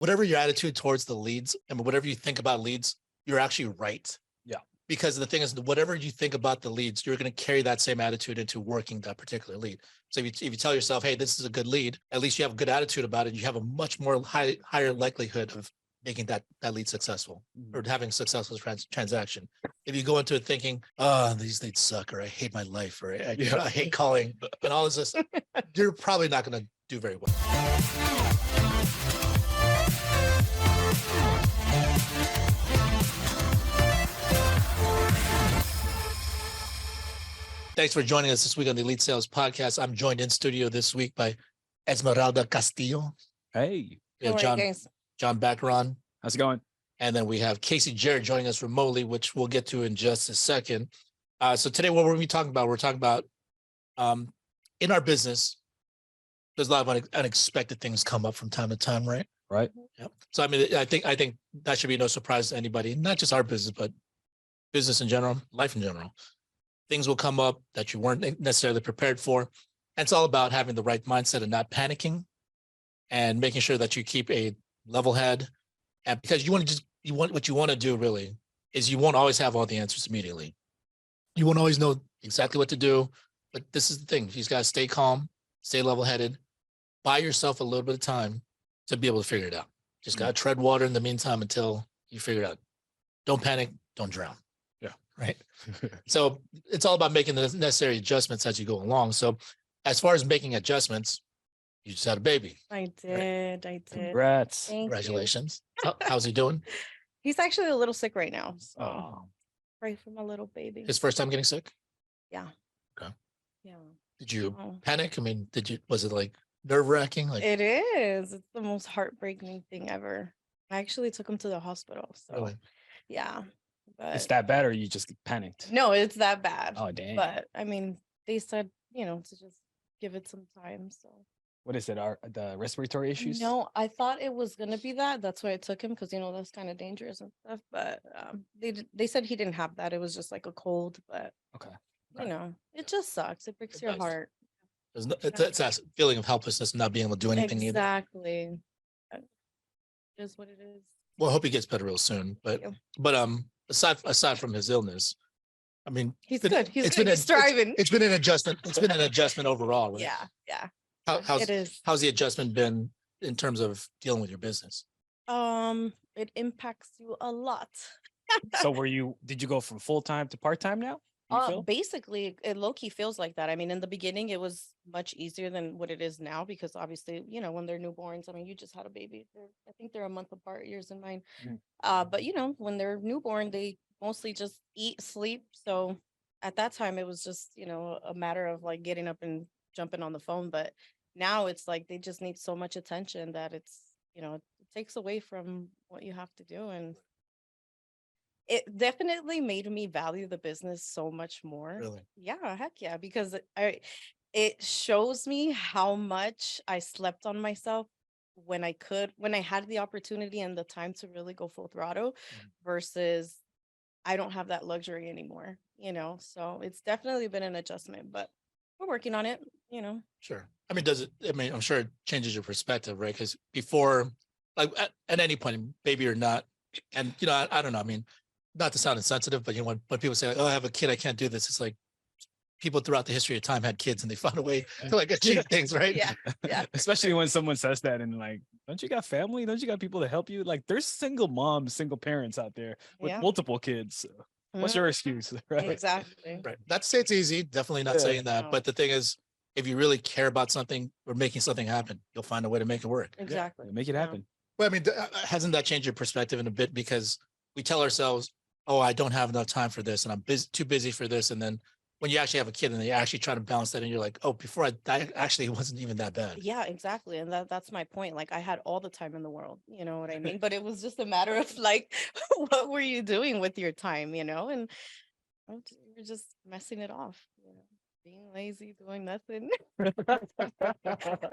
whatever your attitude towards the leads and whatever you think about leads, you're actually right. Yeah. Because the thing is, whatever you think about the leads, you're going to carry that same attitude into working that particular lead. So if you tell yourself, hey, this is a good lead, at least you have a good attitude about it. You have a much more higher likelihood of making that lead successful or having a successful transaction. If you go into it thinking, oh, these leads suck, or I hate my life, or I hate calling and all this, you're probably not going to do very well. Thanks for joining us this week on the Elite Sales Podcast. I'm joined in studio this week by Esmeralda Castillo. Hey. We have John Bacaron. How's it going? And then we have Jarrett joining us remotely, which we'll get to in just a second. So today, what we're going to be talking about, we're talking about in our business, there's a lot of unexpected things come up from time to time, right? Right. Yeah. So I mean, I think that should be no surprise to anybody, not just our business, but business in general, life in general. Things will come up that you weren't necessarily prepared for. And it's all about having the right mindset and not panicking and making sure that you keep a level head. And because what you want to do really is you won't always have all the answers immediately. You won't always know exactly what to do, but this is the thing. You just got to stay calm, stay level headed, buy yourself a little bit of time to be able to figure it out. Just got to tread water in the meantime until you figure it out. Don't panic, don't drown. Right. So it's all about making the necessary adjustments as you go along. So as far as making adjustments, you just had a baby. I did. Right? I did. Congrats. Congratulations. How's he doing? He's actually a little sick right now. So pray for my little baby. His first time getting sick? Yeah. Okay. Yeah. Did you panic? I mean, was it like nerve-wracking? Like it is. It's the most heartbreaking thing ever. I actually took him to the hospital. So really? Yeah. But it's that bad, or you just panicked? No, it's that bad. Oh, damn. But I mean, they said, to just give it some time. So what is it? The respiratory issues? No, I thought it was gonna be that. That's why I took him, because that's kind of dangerous and stuff. But they said he didn't have that. It was just like a cold. But okay. It just sucks. It breaks your heart. It's that feeling of helplessness, not being able to do anything. Exactly. It is what it is. Well, I hope he gets better real soon. But aside from his illness, I mean, he's good. He's thriving. It's been an adjustment. It's been an adjustment overall. Right? Yeah. How's the adjustment been in terms of dealing with your business? It impacts you a lot. So did you go from full-time to part-time now? Basically, it low-key feels like that. I mean, in the beginning, it was much easier than what it is now, because obviously, when they're newborns, I mean, you just had a baby. I think they're a month apart, yours and mine. But when they're newborn, they mostly just eat, sleep. So at that time, it was just, a matter of like getting up and jumping on the phone. But now it's like they just need so much attention that it's, it takes away from what you have to do. And it definitely made me value the business so much more. Really? Yeah, heck yeah. Because it shows me how much I slept on myself when I had the opportunity and the time to really go full throttle, versus I don't have that luxury anymore, So it's definitely been an adjustment, but we're working on it, Sure. I mean, I'm sure it changes your perspective, right? Because before, like at any point, baby or not, and I don't know. I mean, not to sound insensitive, but when people say, "Oh, I have a kid, I can't do this," it's like people throughout the history of time had kids and they found a way to like achieve things, right? Yeah. Especially when someone says that and like, don't you got family? Don't you got people to help you? Like, there's single moms, single parents out there with multiple kids. What's your excuse, right? Exactly. Right. Not to say it's easy. Definitely not saying that. No. But the thing is, if you really care about something or making something happen, you'll find a way to make it work. Exactly. Make it happen. Well, I mean, hasn't that changed your perspective in a bit? Because we tell ourselves, "Oh, I don't have enough time for this, and I'm too busy for this," and then when you actually have a kid and they actually try to balance that, and you're like, "Oh, before I actually it wasn't even that bad." Yeah, exactly. And that's my point. Like, I had all the time in the world, you know what I mean? But it was just a matter of like, what were you doing with your time, And you're just messing it off, being lazy, doing nothing.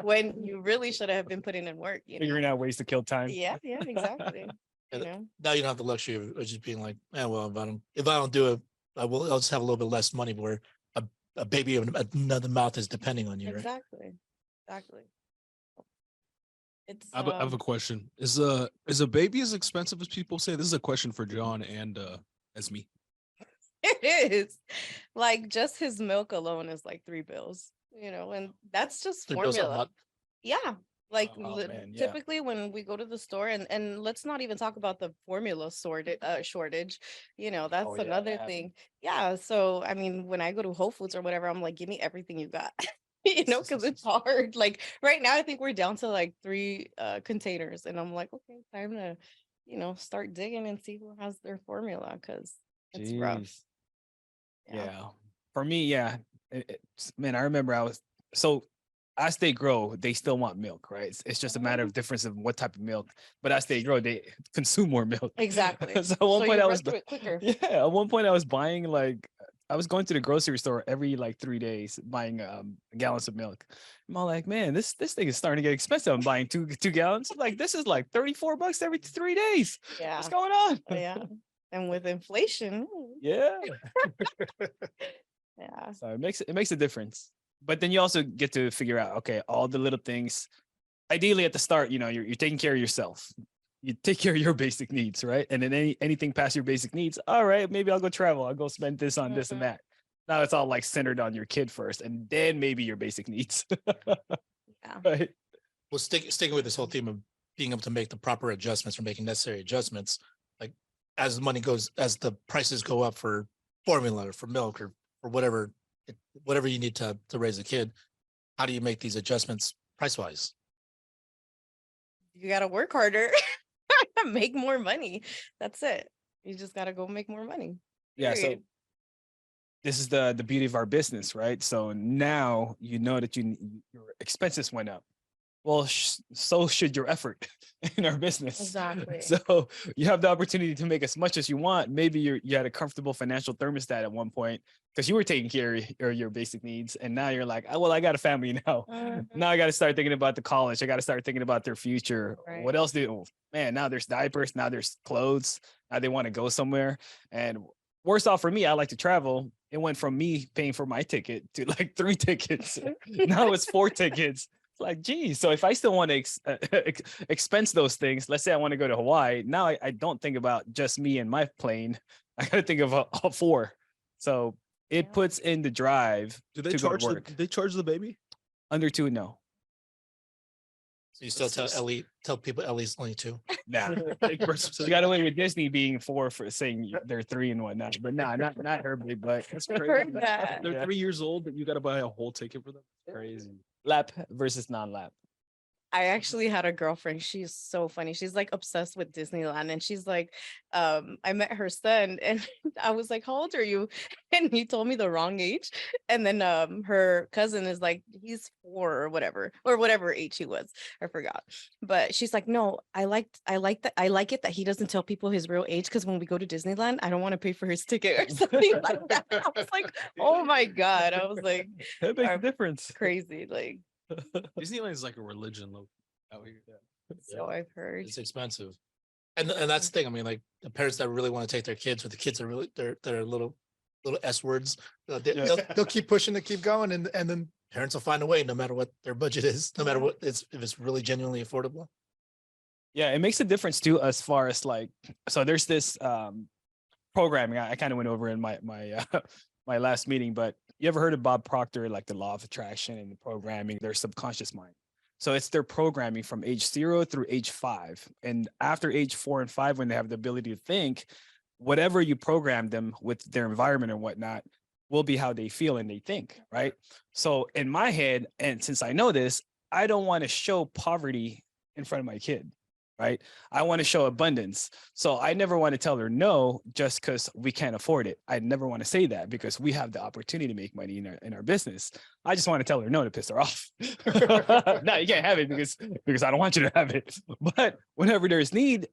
When you really should have been putting in work, Figuring out ways to kill time. Yeah, exactly. Now you don't have the luxury of just being like, well, if I don't do it, I'll just have a little bit less money, where a baby of another mouth is depending on you, right? Exactly. It's I have a question. Is a baby as expensive as people say? This is a question for John and as me. it is like just his milk alone is like $3 bills, and that's just $3 bills a formula. month. Yeah. Like Man, yeah. typically when we go to the store and let's not even talk about the formula shortage, that's Oh, yeah, another that thing. Yeah. So I mean, when I go to Whole Foods or whatever, I'm like, give me everything you got. Because it's hard. Like right now, I think we're down to like 3 containers, and I'm like, okay, time to, start digging and see who has their formula because it's rough. Jeez. Yeah. For me, yeah. Man, I remember so as they grow, they still want milk, right? It's just a matter of difference of what type of milk. But as they grow, they consume more milk. Exactly. So at one point you I run was through it quicker. yeah, at one point I was buying I was going to the grocery store every like 3 days buying gallons of milk. I'm all like, man, this thing is starting to get expensive. I'm buying two gallons. I'm like, this is like $34 every 3 days. Yeah. What's going on? Yeah. And with inflation. Yeah. Yeah. So it makes a difference. But then you also get to figure out, okay, all the little things. Ideally at the start, you're taking care of yourself. You take care of your basic needs, right? And then anything past your basic needs, all right, maybe I'll go travel. I'll go spend this on this and that. Now it's all like centered on your kid first, and then maybe your basic needs. Yeah. Right. Well, sticking with this whole theme of being able to make the proper adjustments or making necessary adjustments, like as the prices go up for formula or for milk or for whatever you need to raise a kid, how do you make these adjustments price wise? You got to work harder, make more money. That's it. You just got to go make more money. Yeah. So Period. this is the beauty of our business, right? So now you know that your expenses went up. Well, so should your effort in our business. Exactly. So you have the opportunity to make as much as you want. Maybe you had a comfortable financial thermostat at one point because you were taking care of your basic needs. And now you're like, oh, well, I got a family now. Now I got to start thinking about the college. I got to start thinking about their future. Right. What else man, now there's diapers. Now there's clothes. Now they want to go somewhere. And worse off for me, I like to travel. It went from me paying for my ticket to like 3 tickets. Now it's 4 tickets. Like, geez, so if I still want to expense those things, let's say I want to go to Hawaii, now I don't think about just me and my plane. I got to think of all 4. So it puts in the drive. Do they to go to charge work. they charge the baby? Under 2, no. So you still tell people Ellie's only 2? Nah. So you got away with Disney being 4 for saying they're 3 and whatnot, but nah, not her big butt. That's crazy. Heard that. They're 3 years old, but you got to buy a whole ticket for them. Crazy. Lap versus non-lap. I actually had a girlfriend. She's so funny. She's like obsessed with Disneyland. And she's like, I met her son and I was like, how old are you? And he told me the wrong age. And then her cousin is like, he's 4 or whatever age he was. I forgot. But she's like, no, I like it that he doesn't tell people his real age because when we go to Disneyland, I don't want to pay for his ticket or something like that. I was like, oh my God. I was like, That makes a difference. crazy. Like, Disneyland is like a religion out here. so I've heard. It's expensive. And that's the thing. I mean, like the parents that really want to take their kids, but the kids are really they're little S words. They'll keep pushing to keep going, and then parents will find a way, no matter what their budget is, no matter what if it's really genuinely affordable. Yeah, it makes a difference too, as far as like, so there's this programming I kind of went over in my my last meeting, but you ever heard of Bob Proctor, like the law of attraction and the programming, their subconscious mind? So it's their programming from age 0 through age 5. And after age 4 and 5, when they have the ability to think, whatever you program them with their environment and whatnot will be how they feel and they think, right? So in my head, and since I know this, I don't want to show poverty in front of my kid, right? I want to show abundance. So I never want to tell her no just because we can't afford it. I never want to say that because we have the opportunity to make money in our business. I just want to tell her no to piss her off. No, you can't have it because I don't want you to have it. But whenever there's need,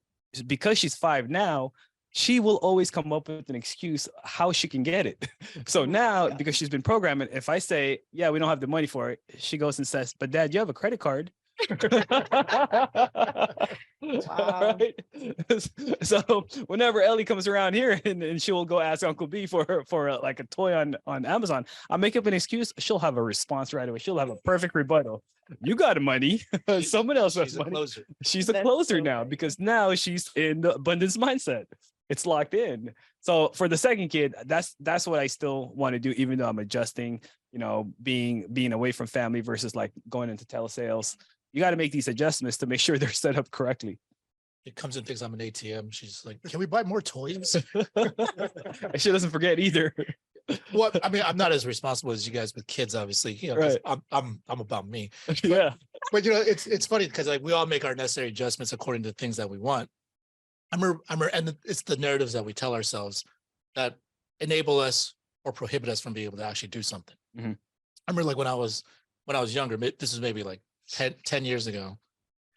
because she's 5 now, she will always come up with an excuse how she can get it. So now, because she's been programming, if I say, yeah, we don't have the money for it, she goes and says, but Dad, you have a credit card. Wow. Right? So whenever Ellie comes around here and she will go ask Uncle B for like a toy on Amazon, I'll make up an excuse. She'll have a response right away. She'll have a perfect rebuttal. You got money. Someone else has She's a money. closer. She's a That's closer so now funny. because now she's in the abundance mindset. It's locked in. So for the second kid, that's what I still want to do, even though I'm adjusting, being away from family versus like going into telesales. You got to make these adjustments to make sure they're set up correctly. It comes and thinks I'm an ATM. She's like, can we buy more toys? She doesn't forget either. Well, I mean, I'm not as responsible as you guys with kids, obviously, 'cause Right. I'm about me. Yeah. But it's funny because like we all make our necessary adjustments according to things that we want. And it's the narratives that we tell ourselves that enable us or prohibit us from being able to actually do something. Mhm. I remember like when I was younger, this is maybe like 10 years ago.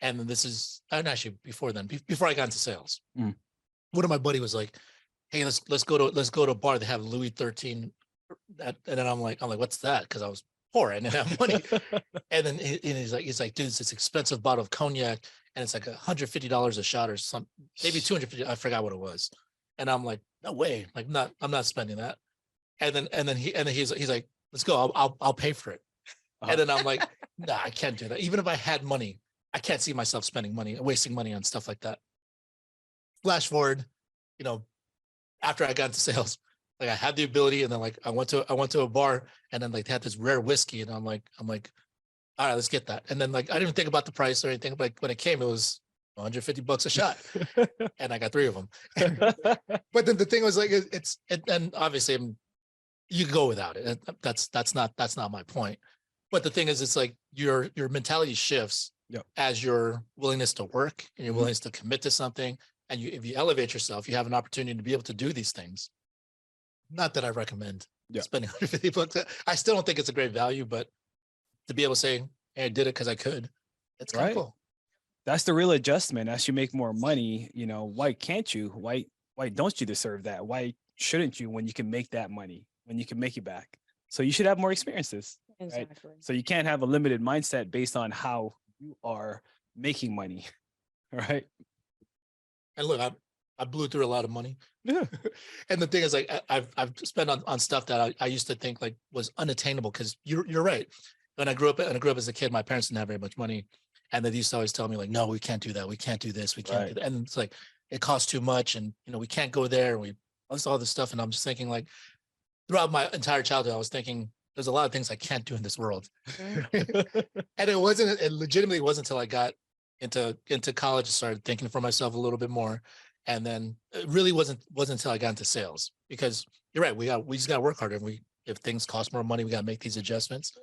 And then this is, and actually before then, before I got into sales, Mm. one of my buddy was like, hey, let's go to a bar. They have Louis 13. And then I'm like, what's that? Cause I was poor. I didn't have money. And then he's like, dude, it's this expensive bottle of cognac and it's like $150 a shot or some, maybe 250. I forgot what it was. And I'm like, no way. Like, I'm not spending that. And then he's like, let's go. I'll pay for it. Uh-huh. And then I'm like, nah, I can't do that. Even if I had money, I can't see myself spending money, wasting money on stuff like that. Flash forward, after I got into sales, like I had the ability, and then like I went to a bar, and then like they had this rare whiskey, and I'm like, all right, let's get that. And then like I didn't even think about the price or anything, but when it came, it was $150 a shot, and I got 3 of them. But then the thing was like, and obviously you can go without it. That's not my point. But the thing is, it's like your mentality shifts as your willingness to work and your willingness to commit to something. And if you elevate yourself, you have an opportunity to be able to do these things. Not that I recommend spending $150. I still don't think it's a great value, but to be able to say, hey, I did it because I could, it's kind of cool. That's the real adjustment. As you make more money, why can't you? Why don't you deserve that? Why shouldn't you when you can make that money, when you can make it back? So you should have more experiences. Exactly. Right? So you can't have a limited mindset based on how you are making money. Right. And look, I blew through a lot of money. Yeah. And the thing is, like, I've spent on stuff that I used to think like was unattainable. Because you're right. When I grew up as a kid, my parents didn't have very much money, and they used to always tell me like, no, we can't do that. We can't do this. We can't do that. And it's like it costs too much, and we can't go there. We all this stuff, and I'm just thinking like, throughout my entire childhood, I was thinking there's a lot of things I can't do in this world. And it legitimately wasn't until I got into college and started thinking for myself a little bit more. And then it really wasn't until I got into sales, because you're right. We just got to work harder. If things cost more money, we got to make these adjustments.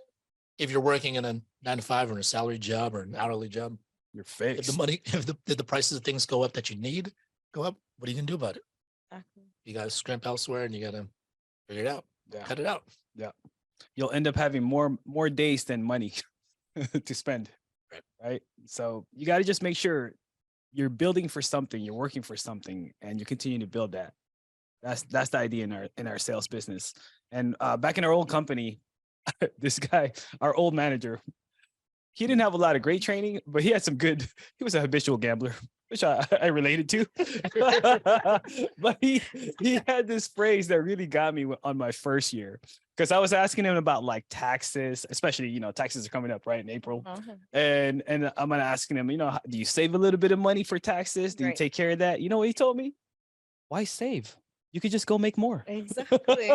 If you're working in a 9-to-5 or in a salary job or an hourly job, Your face. if the prices of things go up that you need go up, what are you gonna do about it? Exactly. You got to scrimp elsewhere, and you got to figure it out. Cut it out. Yeah. You'll end up having more days than money to spend. Right. So you got to just make sure you're building for something, you're working for something, and you continue to build that. That's the idea in our sales business. And back in our old company, this guy, our old manager, he didn't have a lot of great training, but he had some good. He was a habitual gambler, which I related to. But he had this phrase that really got me on my first year, because I was asking him about like taxes, especially taxes are coming up right in April, and I'm gonna asking him, do you save a little bit of money for taxes? Do you take care of that? You know what he told me? Why save? You could just go make more. Exactly.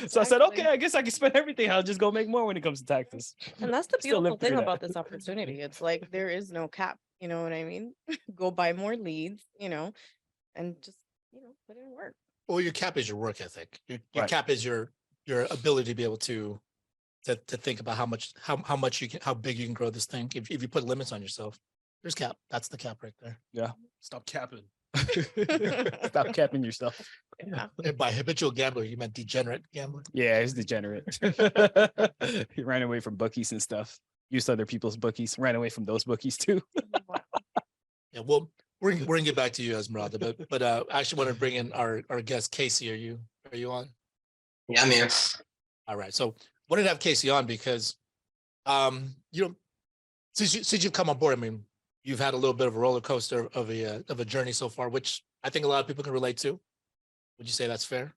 So I said, okay, I guess I can spend everything. I'll just go make more when it comes to taxes. And that's the Still beautiful live through thing that. about this opportunity. It's like there is no cap. You know what I mean? Go buy more leads, and just, put in work. Well, your cap is your work ethic. Your Right. cap is your ability to be able to think about how big you can grow this thing. If you put limits on yourself, there's cap. That's the cap right there. Yeah. Stop capping. Stop capping yourself. Yeah. And by habitual gambler, you meant degenerate gambler. Yeah, he's degenerate. He ran away from bookies and stuff. Used other people's bookies. Ran away from those bookies too. Wow. Yeah. Well, we're gonna get back to you, Esmeralda, but I actually want to bring in our guest Casey. Are you on? Yeah, I'm here. All right. So wanted to have Casey on because, Since you've come on board, I mean, you've had a little bit of a roller coaster of a journey so far, which I think a lot of people can relate to. Would you say that's fair?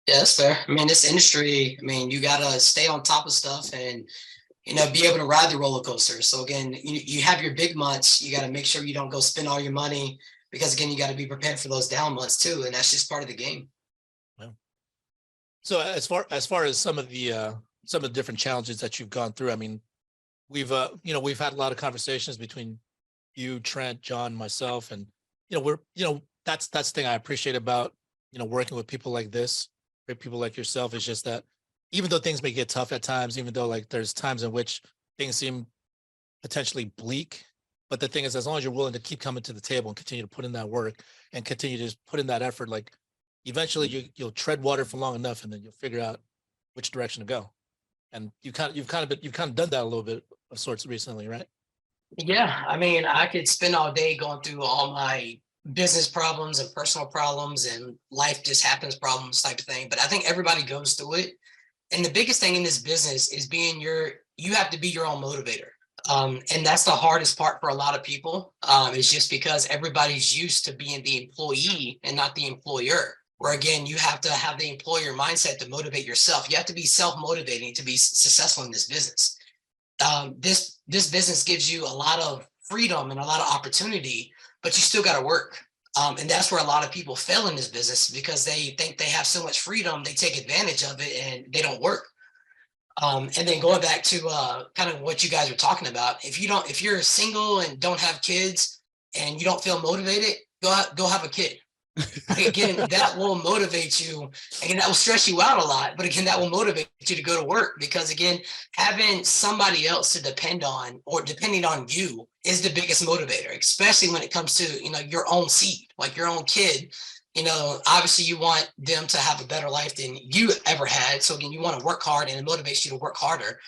Yeah, that's fair. I mean, this industry, I mean, you gotta stay on top of stuff and be able to ride the roller coaster. So again, you have your big months. You got to make sure you don't go spend all your money because again, you got to be prepared for those down months too, and that's just part of the game. So as far as some of the different challenges that you've gone through, I mean, we've had a lot of conversations between you, Trent, John, myself, and that's the thing I appreciate about working with people like this, great people like yourself, is just that even though things may get tough at times, even though like there's times in which things seem potentially bleak, but the thing is, as long as you're willing to keep coming to the table and continue to put in that work and continue to just put in that effort, like eventually you'll tread water for long enough, and then you'll figure out which direction to go. And you've kind of done that a little bit of sorts recently, right? Yeah, I mean, I could spend all day going through all my business problems and personal problems and life just happens problems type of thing. But I think everybody goes through it. And the biggest thing in this business is you have to be your own motivator. And that's the hardest part for a lot of people. It's just because everybody's used to being the employee and not the employer. Where again, you have to have the employer mindset to motivate yourself. You have to be self-motivating to be successful in this business. This business gives you a lot of freedom and a lot of opportunity, but you still got to work. And that's where a lot of people fail in this business because they think they have so much freedom, they take advantage of it and they don't work. And then going back to kind of what you guys were talking about, if you're single and don't have kids and you don't feel motivated, go have a kid. Again, that will motivate you. Again, that will stress you out a lot, but again, that will motivate you to go to work because again, having somebody else to depend on or depending on you is the biggest motivator, especially when it comes to, your own seed, like your own kid. Obviously you want them to have a better life than you ever had. So again, you want to work hard and it motivates you to work harder.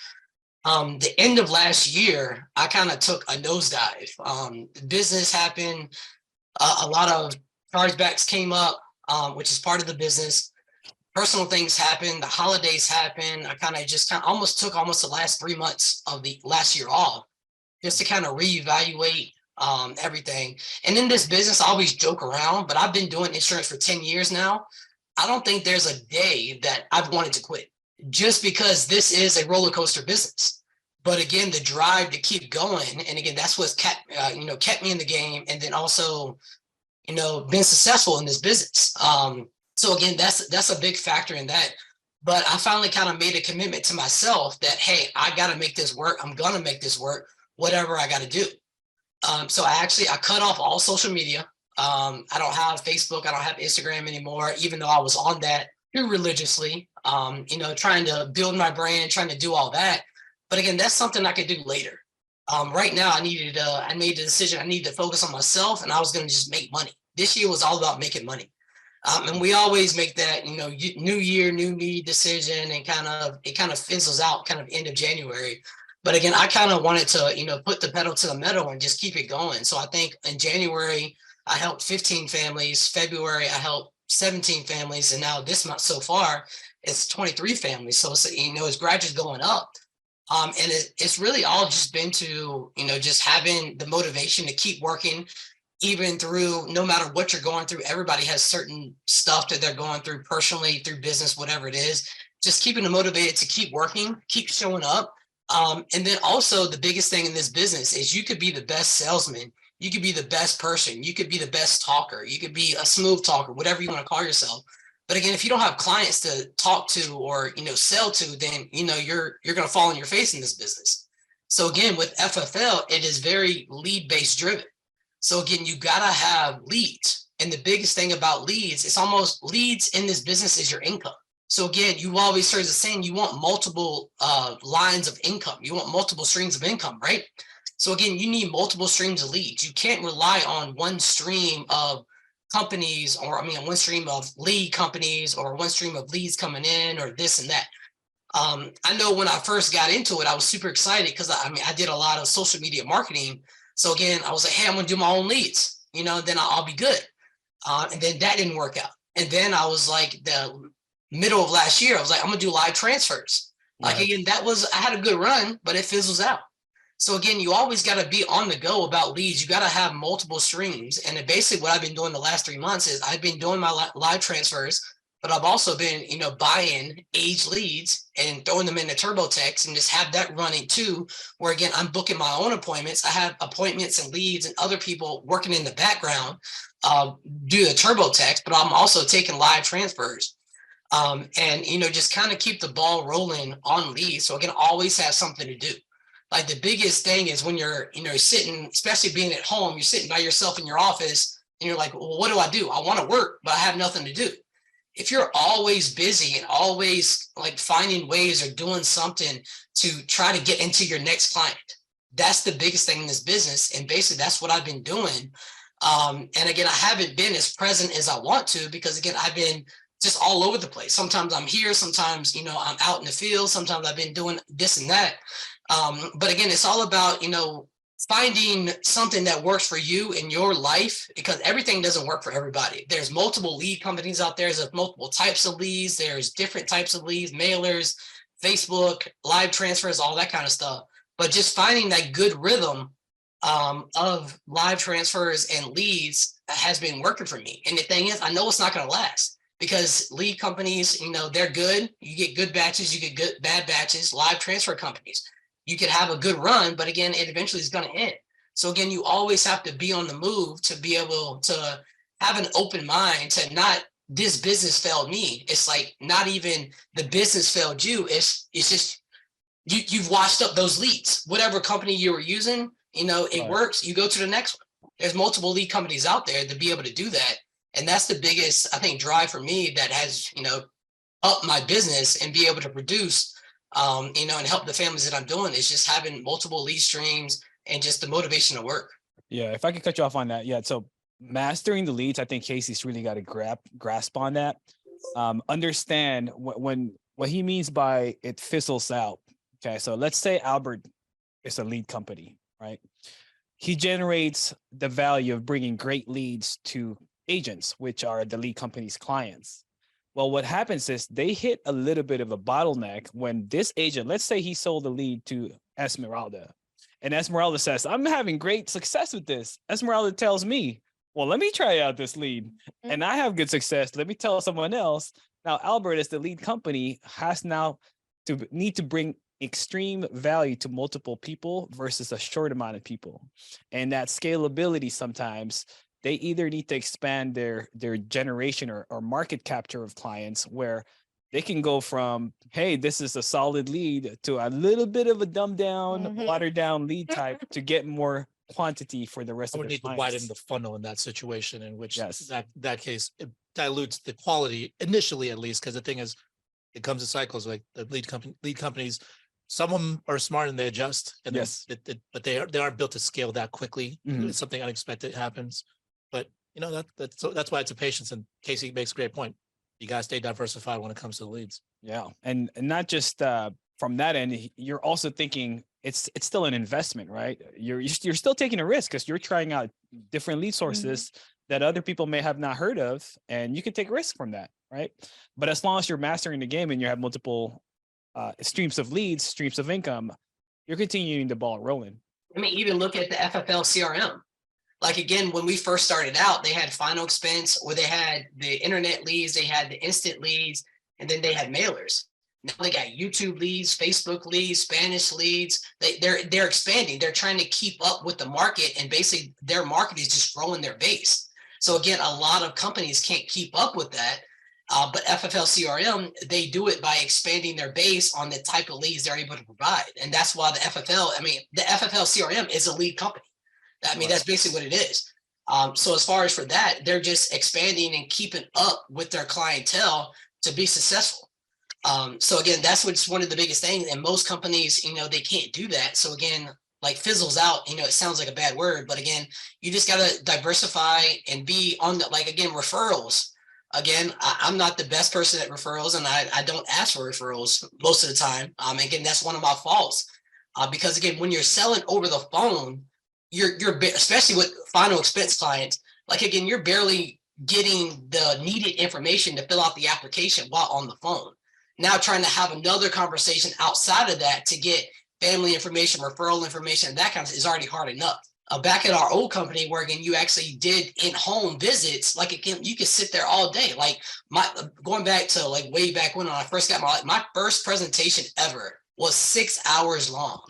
The end of last year, I kind of took a nosedive. Business happened, a lot of chargebacks came up, which is part of the business. Personal things happened. The holidays happened. I kind of almost took the last 3 months of the last year off just to kind of reevaluate everything. And in this business, I always joke around, but I've been doing insurance for 10 years now. I don't think there's a day that I've wanted to quit just because this is a roller coaster business. But again, the drive to keep going. And again, that's what's kept me in the game. And then also, been successful in this business. So again, that's a big factor in that. But I finally kind of made a commitment to myself that, hey, I got to make this work. I'm going to make this work, whatever I got to do. So I cut off all social media. I don't have Facebook. I don't have Instagram anymore, even though I was on that too religiously, trying to build my brand, trying to do all that. But again, that's something I could do later. Right now, I made the decision I needed to focus on myself and I was going to just make money. This year was all about making money. And we always make that, new year, new me decision and it kind of fizzles out kind of end of January. But again, I kind of wanted to, put the pedal to the metal and just keep it going. So I think in January, I helped 15 families. February, I helped 17 families. And now this month so far, it's 23 families. So it's gradually going up. And it's really all just been to, just having the motivation to keep working, even through no matter what you're going through. Everybody has certain stuff that they're going through personally, through business, whatever it is, just keeping them motivated to keep working, keep showing up. And then also the biggest thing in this business is you could be the best salesman. You could be the best person. You could be the best talker. You could be a smooth talker, whatever you want to call yourself. But again, if you don't have clients to talk to or, sell to, then, you're going to fall on your face in this business. So again, with FFL, it is very lead based driven. So again, you got to have leads. And the biggest thing about leads, it's almost leads in this business is your income. So again, you always heard the saying, you want multiple lines of income. You want multiple streams of income, right? So again, you need multiple streams of leads. You can't rely on one stream of companies one stream of lead companies or one stream of leads coming in or this and that. I know when I first got into it, I was super excited because I did a lot of social media marketing. So again, I was like, hey, I'm going to do my own leads, then I'll be good. And then that didn't work out. And then I was like the middle of last year, I was like, I'm going to do live transfers. Like, again, I had a good run, but it fizzles out. So again, you always got to be on the go about leads. You got to have multiple streams. And then basically what I've been doing the last 3 months is I've been doing my live transfers, but I've also been, buying aged leads and throwing them into TurboTax and just have that running too, where again, I'm booking my own appointments. I have appointments and leads and other people working in the background, do the TurboTax, but I'm also taking live transfers. And just kind of keep the ball rolling on leads. So again, always have something to do. Like the biggest thing is when you're, sitting, especially being at home, you're sitting by yourself in your office and you're like, well, what do? I want to work, but I have nothing to do. If you're always busy and always like finding ways or doing something to try to get into your next client, that's the biggest thing in this business. And basically that's what I've been doing. And again, I haven't been as present as I want to, because again, I've been just all over the place. Sometimes I'm here, sometimes, I'm out in the field. Sometimes I've been doing this and that. But again, it's all about, finding something that works for you in your life, because everything doesn't work for everybody. There's multiple lead companies out there. There's multiple types of leads. There's different types of leads, mailers, Facebook, live transfers, all that kind of stuff. But just finding that good rhythm of live transfers and leads has been working for me. And the thing is, I know it's not going to last, because lead companies, they're good. You get good batches, you get good bad batches. Live transfer companies, you could have a good run, but again, it eventually is going to end. So again, you always have to be on the move to be able to have an open mind to not, this business failed me. It's like not even the business failed you. It's just you've washed up those leads. Whatever company you were using, it works. You go to the next one. There's multiple lead companies out there to be able to do that. And that's the biggest, I think, drive for me that has, up my business and be able to produce, and help the families that I'm doing, is just having multiple lead streams and just the motivation to work. Yeah, if I could cut you off on that. Yeah, so mastering the leads, I think Casey's really got to grasp on that. Understand what he means by it fizzles out. Okay, so let's say Albert is a lead company, right? He generates the value of bringing great leads to agents, which are the lead company's clients. Well, what happens is they hit a little bit of a bottleneck when this agent, let's say he sold a lead to Esmeralda, and Esmeralda says, I'm having great success with this. Esmeralda tells me, well, let me try out this lead and I have good success. Let me tell someone else. Now, Albert, as the lead company, has now to need to bring extreme value to multiple people versus a short amount of people. And that scalability, sometimes they either need to expand their generation or market capture of clients, where they can go from, hey, this is a solid lead, to a little bit of a dumbed down, watered down lead type to get more quantity for the rest I of would the need to widen the funnel in that situation, in which that case, it dilutes the quality initially, at least, because the thing is, it comes in cycles. Like the lead companies, some of them are smart and they adjust, and but they aren't built to scale that quickly. If something unexpected happens. But that's why it's a patience. And Casey makes a great point. You gotta stay diversified when it comes to the leads. Yeah, and not just from that end, you're also thinking it's still an investment, right? You're still taking a risk, because you're trying out different lead sources that other people may have not heard of, and you can take a risk from that, right? But as long as you're mastering the game and you have multiple streams of leads, streams of income, you're continuing the ball rolling. I mean, even look at the FFL CRM. Like, again, when we first started out, they had final expense, or they had the internet leads, they had the instant leads, and then they had mailers. Now they got YouTube leads, Facebook leads, Spanish leads. They're expanding. They're trying to keep up with the market, and basically their market is just growing their base. So again, a lot of companies can't keep up with that. But FFL CRM, they do it by expanding their base on the type of leads they're able to provide. And that's why the FFL CRM is a lead company. I mean, that's basically what it is. So as far as for that, they're just expanding and keeping up with their clientele to be successful. So again, that's what's one of the biggest things. And most companies, they can't do that. So again, like fizzles out, it sounds like a bad word, but again, you just got to diversify and be on the, like, again, referrals. Again, I'm not the best person at referrals, and I don't ask for referrals most of the time. Again, that's one of my faults, because again, when you're selling over the phone, you're especially with final expense clients, like, again, you're barely getting the needed information to fill out the application while on the phone. Now trying to have another conversation outside of that to get family information, referral information, that kind of is already hard enough. Back at our old company, where again you actually did in-home visits, like again you could sit there all day. Like going back to like way back when I first got my first presentation ever was 6 hours long.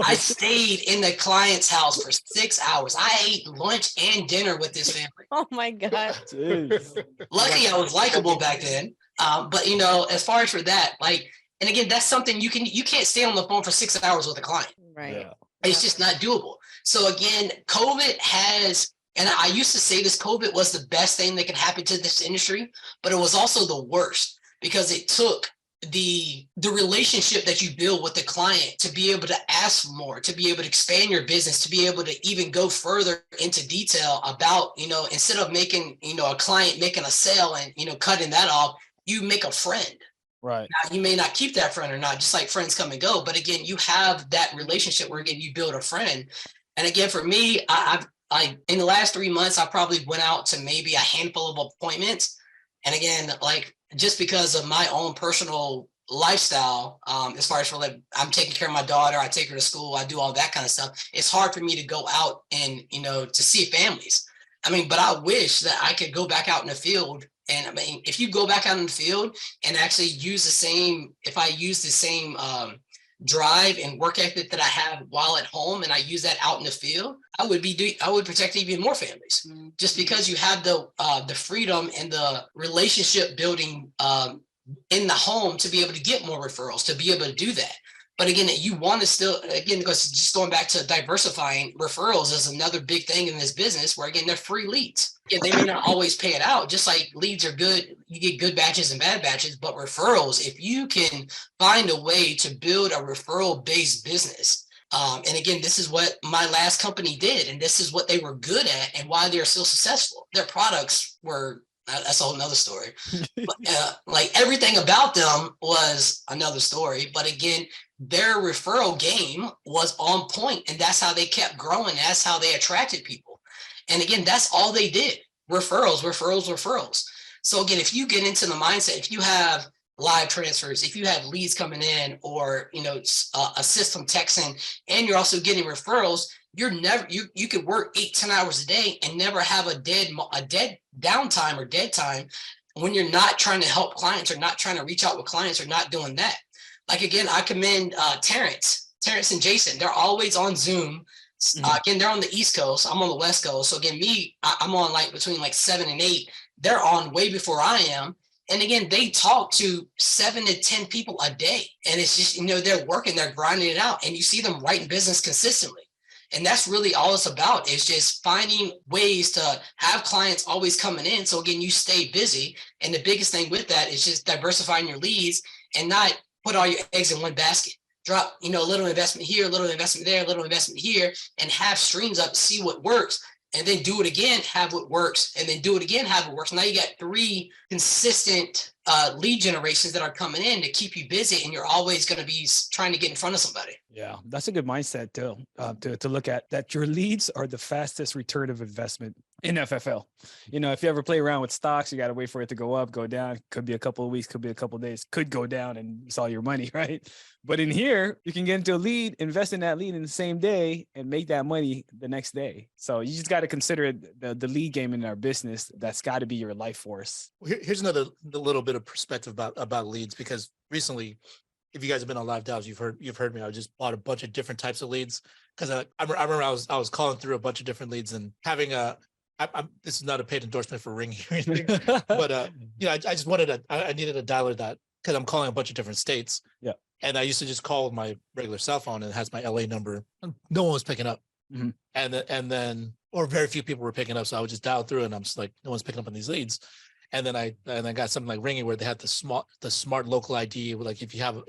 I stayed in the client's house for 6 hours. I ate lunch and dinner with this family. Oh my God. Luckily, I was likable back then. But you know, as far as for that, like, and again, that's something you can't stay on the phone for 6 hours with a client. Right. Yeah. It's just not doable. So again, COVID has, and I used to say this, COVID was the best thing that could happen to this industry, but it was also the worst because it took the relationship that you build with the client to be able to ask for more, to be able to expand your business, to be able to even go further into detail about, you know, instead of making, you know, a client making a sale and, you know, cutting that off, you make a friend. Right. Now, you may not keep that friend or not, just like friends come and go. But again, you have that relationship where again, you build a friend. And again, for me, I in the last 3 months, I probably went out to maybe a handful of appointments. And again, like just because of my own personal lifestyle, as far as for like, I'm taking care of my daughter, I take her to school, I do all that kind of stuff. It's hard for me to go out and, you know, to see families. I mean, but I wish that I could go back out in the field. And I mean, if you go back out in the field and actually use the same, if I use the same drive and work ethic that I have while at home, and I use that out in the field, I would protect even more families, just because you have the freedom and the relationship building in the home to be able to get more referrals, to be able to do that. But again, you want to still, again, because just going back to diversifying, referrals is another big thing in this business where, again, they're free leads. Yeah, they may not always pay it out, just like leads are good. You get good batches and bad batches, but referrals, if you can find a way to build a referral-based business, and again, this is what my last company did, and this is what they were good at and why they're so successful. Their products were, that's a whole nother story. But, like everything about them was another story. But again, their referral game was on point, and that's how they kept growing. That's how they attracted people. And again, that's all they did. Referrals, referrals, referrals. So again, if you get into the mindset, if you have live transfers, if you have leads coming in, or, you know, a system texting, and you're also getting referrals, you're never, you could work 8-10 hours a day and never have a dead downtime or dead time when you're not trying to help clients or not trying to reach out with clients or not doing that. Like, again, I commend Terrence and Jason. They're always on Zoom. Again, they're on the East Coast. I'm on the West Coast. So again, I'm on like between like 7 and 8. They're on way before I am. And again, they talk to 7 to 10 people a day. And it's just, you know, they're working, they're grinding it out. And you see them writing business consistently. And that's really all it's about, is just finding ways to have clients always coming in. So again, you stay busy. And the biggest thing with that is just diversifying your leads and not put all your eggs in one basket. Drop, you know, a little investment here, a little investment there, a little investment here, and have streams up, see what works, and then do it again, have what works, and then do it again, have what works. Now you got 3 consistent lead generations that are coming in to keep you busy, and you're always going to be trying to get in front of somebody. Yeah, that's a good mindset too, to look at that. Your leads are the fastest return of investment in FFL. You know, if you ever play around with stocks, you got to wait for it to go up, go down. Could be a couple of weeks, could be a couple of days, could go down, and it's all your money, right? But in here, you can get into a lead, invest in that lead in the same day, and make that money the next day. So you just got to consider the lead game in our business. That's got to be your life force. Here's another little bit of perspective about leads, because recently, if you guys have been on live dials, you've heard me. I just bought a bunch of different types of leads, because I remember I was calling through a bunch of different leads and having this is not a paid endorsement for Ring or anything, but you know, I just I needed a dialer that, because I'm calling a bunch of different states. Yeah. And I used to just call my regular cell phone, and it has my LA number. No one was picking up. Mm-hmm. And then, or very few people were picking up. So I would just dial through, and I'm just like, no one's picking up on these leads. And then I got something like Ringy, where they had the smart local ID. Like if you have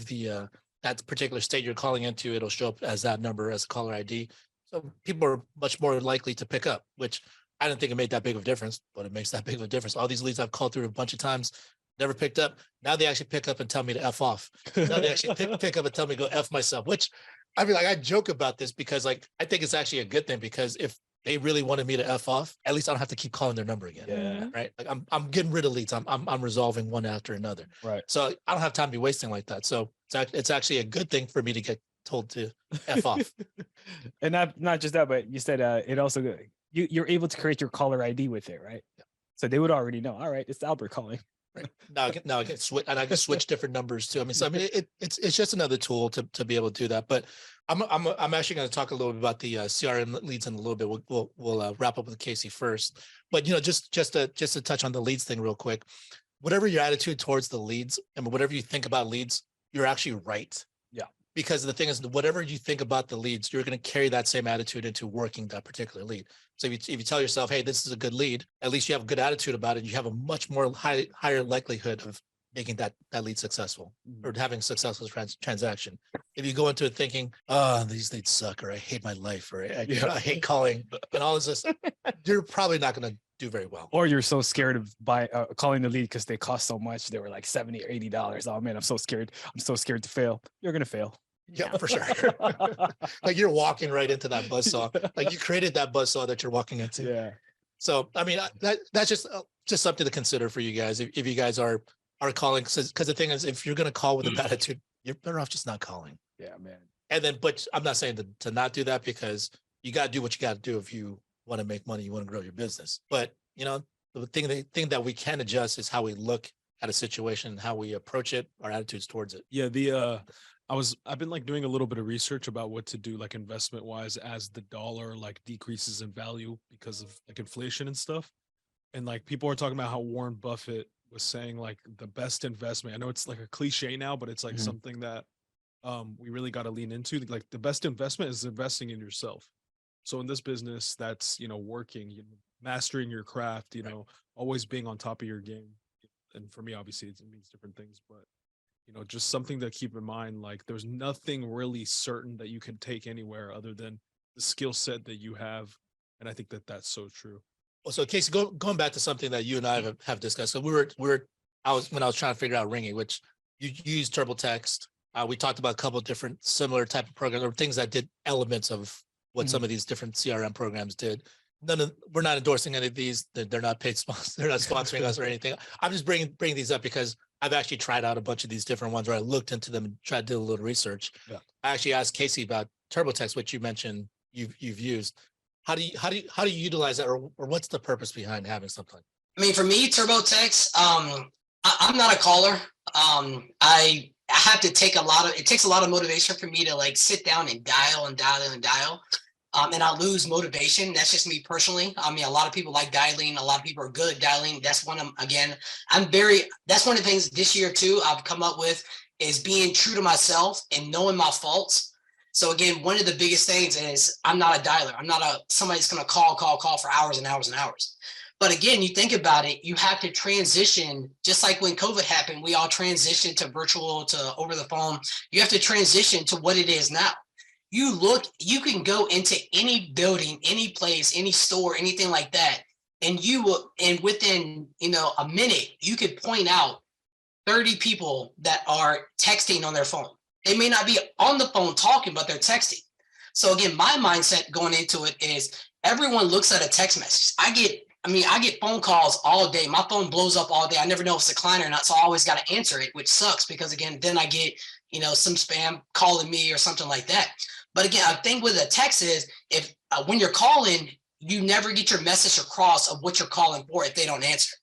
the that particular state you're calling into, it'll show up as that number as a caller ID. So people are much more likely to pick up, which I didn't think it made that big of a difference, but it makes that big of a difference. All these leads I've called through a bunch of times, never picked up. Now they actually pick up and tell me to F off. Now they actually pick up and tell me to go F myself, which I mean, like, I joke about this because, like, I think it's actually a good thing, because if they really wanted me to F off, at least I don't have to keep calling their number again. Yeah. Right. Like I'm getting rid of leads. I'm resolving one after another. Right. So I don't have time to be wasting like that. So it's actually a good thing for me to get told to F off. And not just that, but you said it also you're able to create your caller ID with it, right? Yeah. So they would already know. All right, it's Albert calling. Right. Now I can switch, and I can switch different numbers too. It's just another tool to be able to do that. But I'm actually going to talk a little bit about the CRM leads in a little bit. We'll wrap up with Casey first. But just to touch on the leads thing real quick. Whatever your attitude towards the leads and whatever you think about leads, you're actually right. Yeah. Because the thing is, whatever you think about the leads, you're going to carry that same attitude into working that particular lead. So if you tell yourself, hey, this is a good lead, at least you have a good attitude about it. You have a much more higher likelihood of making that lead successful or having a successful transaction. If you go into it thinking, oh, these leads suck, or I hate my life, or I hate calling and all this, you're probably not going to do very well. Or you're so scared of calling the lead because they cost so much. They were like $70 or $80. Oh man, I'm so scared. I'm so scared to fail. You're gonna fail. Yeah, for sure. Like you're walking right into that buzzsaw. Like you created that buzzsaw that you're walking into. Yeah. So I mean, that's just something to consider for you guys. If you guys are calling, because the thing is, if you're gonna call with a bad attitude, you're better off just not calling. Yeah, man. And then, but I'm not saying to not do that, because you got to do what you got to do if you want to make money, you want to grow your business. But the thing that we can adjust is how we look at a situation, how we approach it, our attitudes towards it. Yeah, I've been like doing a little bit of research about what to do like investment wise as the dollar like decreases in value because of like inflation and stuff. And like people are talking about how Warren Buffett was saying like the best investment. I know it's like a cliche now, but it's like something that we really got to lean into. Like the best investment is investing in yourself. So in this business, that's working, mastering your craft, always being on top of your game. And for me, obviously, it means different things, but just something to keep in mind. Like there's nothing really certain that you can take anywhere other than the skill set that you have. And I think that that's so true. Well, so Casey, going back to something that you and I have discussed. So when I was trying to figure out Ringy, which you use TurboText. We talked about a couple of different similar type of programs or things that did elements of what some of these different CRM programs did. We're not endorsing any of these. They're not paid sponsors. They're not sponsoring us or anything. I'm just bringing these up because I've actually tried out a bunch of these different ones where I looked into them and tried to do a little research. Yeah. I actually asked Casey about TurboText, which you mentioned you've used. How do you utilize that, or what's the purpose behind having something? I mean, for me, TurboText, I'm not a caller. I have to take it takes a lot of motivation for me to like sit down and dial. And I lose motivation. That's just me personally. I mean, a lot of people like dialing. A lot of people are good at dialing. That's one of that's one of the things this year too, I've come up with is being true to myself and knowing my faults. So again, one of the biggest things is I'm not a dialer. I'm not somebody that's going to call for hours and hours and hours. But again, you think about it, you have to transition, just like when COVID happened, we all transitioned to virtual, to over the phone. You have to transition to what it is now. You can go into any building, any place, any store, anything like that. And within, a minute, you could point out 30 people that are texting on their phone. They may not be on the phone talking, but they're texting. So again, my mindset going into it is everyone looks at a text message. I get phone calls all day. My phone blows up all day. I never know if it's a client or not. So I always got to answer it, which sucks because again, then I get, some spam calling me or something like that. But again, I think with a text is if when you're calling, you never get your message across of what you're calling for if they don't answer.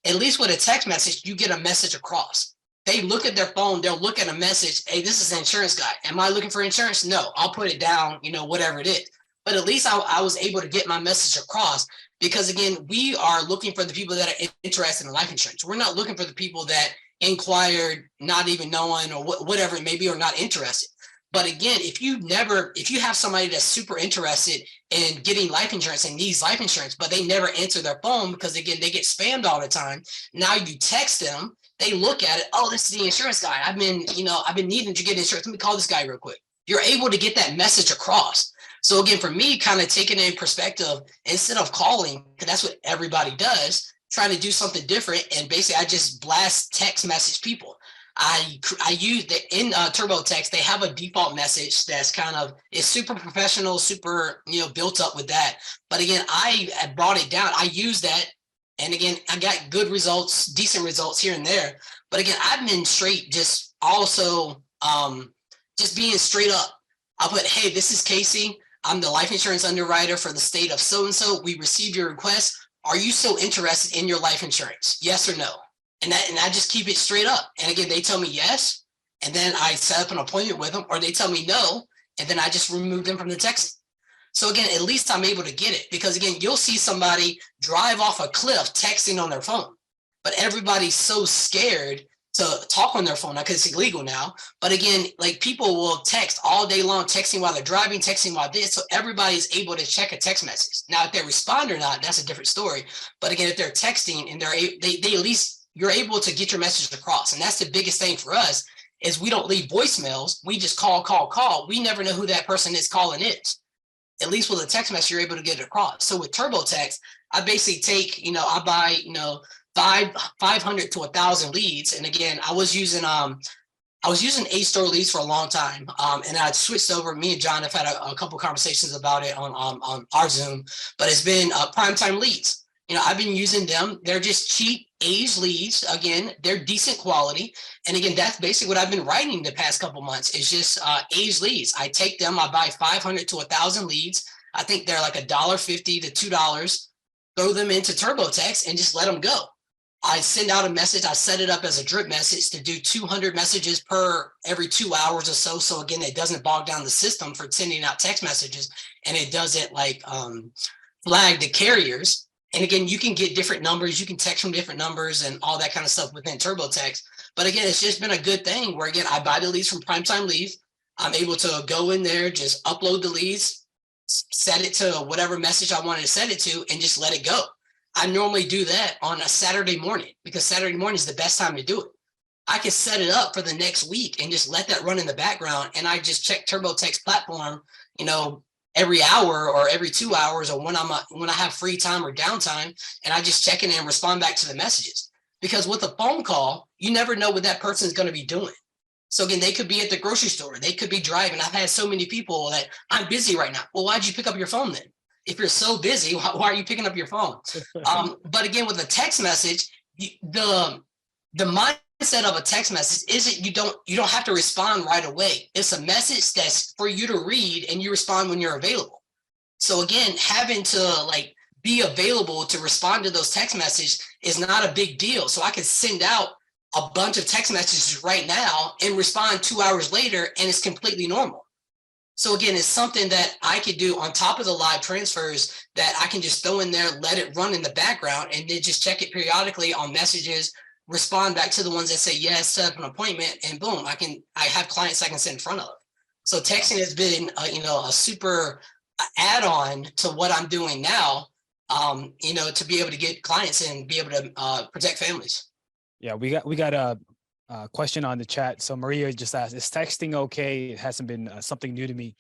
At least with a text message, you get a message across. They look at their phone, they'll look at a message. Hey, this is an insurance guy. Am I looking for insurance? No, I'll put it down, whatever it is. But at least I was able to get my message across because again, we are looking for the people that are interested in life insurance. We're not looking for the people that inquired, not even knowing or whatever it may be, or not interested. But again, if you have somebody that's super interested in getting life insurance and needs life insurance, but they never answer their phone because again, they get spammed all the time. Now you text them, they look at it. Oh, this is the insurance guy. I've been needing to get insurance. Let me call this guy real quick. You're able to get that message across. So again, for me, kind of taking it in perspective, instead of calling, because that's what everybody does, trying to do something different. And basically I just blast text message people. I use the in TurboTax, they have a default message that's kind of, it's super professional, super, built up with that. But again, I brought it down. I use that. And again, I got good results, decent results here and there. But again, I've been straight, just also just being straight up. I put, hey, this is Casey. I'm the life insurance underwriter for the state of so-and-so. We received your request. Are you so interested in your life insurance? Yes or no? And I just keep it straight up. And again, they tell me yes. And then I set up an appointment with them, or they tell me no. And then I just remove them from the text. So again, at least I'm able to get it, because again, you'll see somebody drive off a cliff texting on their phone, but everybody's so scared to talk on their phone now because it's illegal now. But again, like, people will text all day long, texting while they're driving, texting while this. So everybody's able to check a text message. Now, if they respond or not, that's a different story. But again, if they're texting and they at least, you're able to get your message across. And that's the biggest thing for us, is we don't leave voicemails. We just call. We never know who that person is calling is. At least with a text message, you're able to get it across. So with TurboTax, I basically take, I buy, 500 to 1,000 leads. And again, I was using A-Store leads for a long time. And I switched over. Me and John have had a couple conversations about it on our Zoom, but it's been primetime leads. I've been using them. They're just cheap aged leads. Again, they're decent quality. And again, that's basically what I've been writing the past couple months, is just aged leads. I take them, I buy 500 to 1,000 leads. I think they're like $1.50 to $2, throw them into TurboTax and just let them go. I send out a message. I set it up as a drip message to do 200 messages per every 2 hours or so. So again, it doesn't bog down the system for sending out text messages, and it doesn't flag the carriers. And again, you can get different numbers. You can text from different numbers and all that kind of stuff within TurboTax. But again, it's just been a good thing where, again, I buy the leads from Primetime Leads. I'm able to go in there, just upload the leads, set it to whatever message I wanted to set it to, and just let it go. I normally do that on a Saturday morning, because Saturday morning is the best time to do it. I can set it up for the next week and just let that run in the background. And I just check TurboTax platform, every hour or every 2 hours, or when I have free time or downtime, and I just check in and respond back to the messages. Because with a phone call, you never know what that person is going to be doing. So again, they could be at the grocery store, they could be driving. I've had so many people that, I'm busy right now. Well, why'd you pick up your phone then? If you're so busy, why are you picking up your phone? But again, with a text message, the mindset of a text message isn't, you don't have to respond right away. It's a message that's for you to read, and you respond when you're available. So again, having to be available to respond to those text messages is not a big deal. So I can send out a bunch of text messages right now and respond 2 hours later, and it's completely normal. So again, it's something that I could do on top of the live transfers that I can just throw in there, let it run in the background, and then just check it periodically on messages, respond back to the ones that say yes, set up an appointment, and boom, I have clients I can sit in front of. So texting has been a super add-on to what I'm doing now, to be able to get clients and be able to protect families. Yeah, we got a question on the chat. So Maria just asked, is texting okay? It hasn't been something new to me.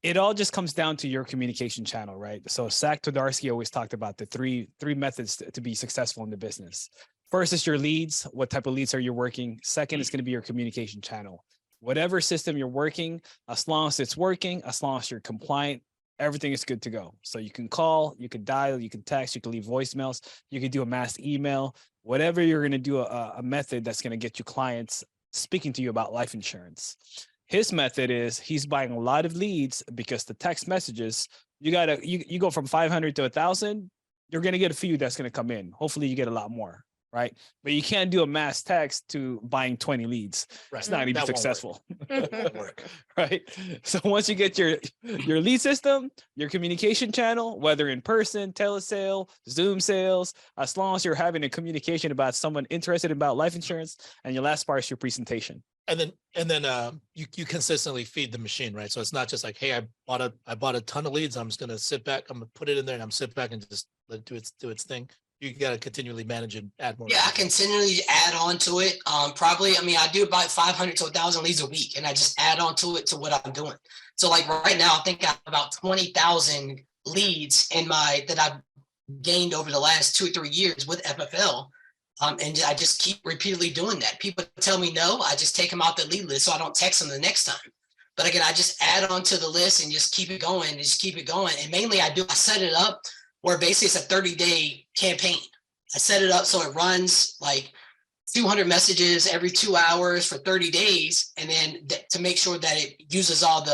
It all just comes down to your communication channel, right? So Zach Todarski always talked about the three methods to be successful in the business. First is your leads. What type of leads are you working? Second is going to be your communication channel. Whatever system you're working, as long as it's working, as long as you're compliant, everything is good to go. So you can call, you can dial, you can text, you can leave voicemails, you can do a mass email, whatever you're going to do, a method that's going to get you clients speaking to you about life insurance. His method is he's buying a lot of leads, because the text messages, you go from 500 to 1,000, you're going to get a few that's going to come in. Hopefully you get a lot more, right? But you can't do a mass text to buying 20 leads. Right. It's not going to be successful. That work. Right. So once you get your lead system, your communication channel, whether in person, telesale, Zoom sales, as long as you're having a communication about someone interested about life insurance, and your last part is your presentation. And then you consistently feed the machine, right? So it's not just like, hey, I bought a ton of leads, I'm just gonna sit back, I'm gonna put it in there, and I'm sit back and just let it do its thing. You got to continually manage and add more. Yeah, I continually add on to it. I do about 500 to 1,000 leads a week, and I just add on to it to what I'm doing. So right now, I think I have about 20,000 leads that I've gained over the last 2 or 3 years with FFL. And I just keep repeatedly doing that. People tell me no, I just take them out the lead list so I don't text them the next time. But again, I just add on to the list and just keep it going and just keep it going. And mainly I set it up where basically it's a 30-day campaign. I set it up so it runs like 200 messages every 2 hours for 30 days. And then to make sure that it uses all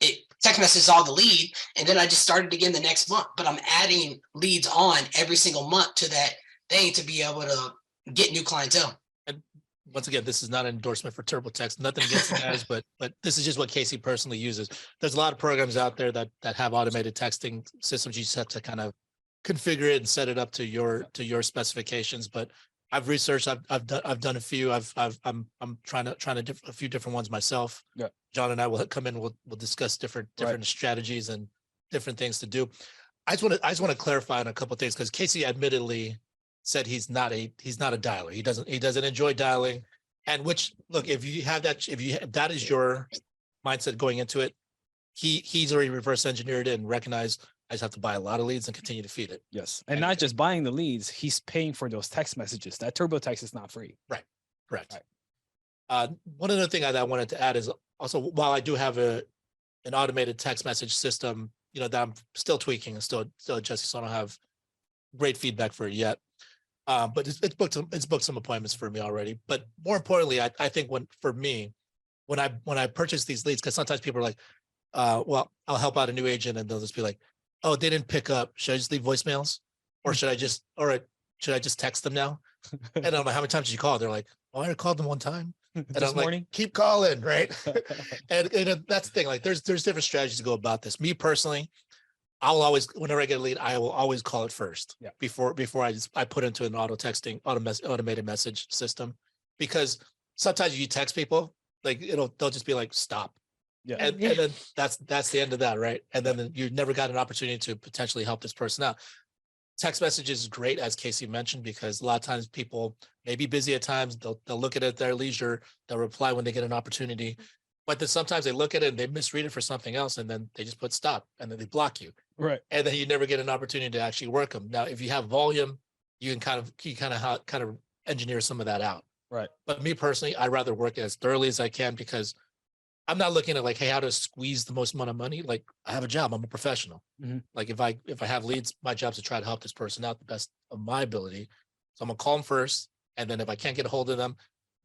it text messages all the lead. And then I just started again the next month, but I'm adding leads on every single month to that thing to be able to get new clientele. And once again, this is not an endorsement for TurboText, nothing against you guys, but this is just what Casey personally uses. There's a lot of programs out there that have automated texting systems. You just have to kind of configure it and set it up to your specifications. But I've researched, I've done a few. I'm trying a few different ones myself. Yeah. John and I will come in. We'll discuss different strategies and different things to do. I just want to clarify on a couple of things, because Casey admittedly said he's not a dialer. He doesn't enjoy dialing. And which, look, if that is your mindset going into it, he's already reverse engineered it and recognized I just have to buy a lot of leads and continue to feed it. Yes. And not just buying the leads, he's paying for those text messages. That TurboText is not free. Right. Correct. Right. One other thing that I wanted to add is also, while I do have an automated text message system, that I'm still tweaking and still adjusting, so I don't have great feedback for it yet. But it's booked some appointments for me already. But more importantly, I think when I purchase these leads, because sometimes people are like, well, I'll help out a new agent and they'll just be like, oh, they didn't pick up. Should I just leave voicemails? Or should I just text them now? And I'm like, how many times did you call? They're like, oh, I called them one time. And This I'm morning? like, keep calling, right? and that's the thing. Like, there's different strategies to go about this. Me personally, I'll always, whenever I get a lead, I will always call it first. Yeah. Before I put into an automated message system, because sometimes you text people, like they'll just be like, stop. Yeah. And then that's the end of that, right? And then you never got an opportunity to potentially help this person out. Text messages is great, as Casey mentioned, because a lot of times people may be busy at times. They'll look at it at their leisure. They'll reply when they get an opportunity. But then sometimes they look at it and they misread it for something else, and then they just put stop, and then they block you. Right. And then you never get an opportunity to actually work them. Now, if you have volume, you can kind of engineer some of that out. Right. But me personally, I'd rather work it as thoroughly as I can, because I'm not looking at like, hey, how to squeeze the most amount of money. Like, I have a job. I'm a professional. Mhm. Like, if I have leads, my job is to try to help this person out the best of my ability. So I'm gonna call them first, and then if I can't get a hold of them,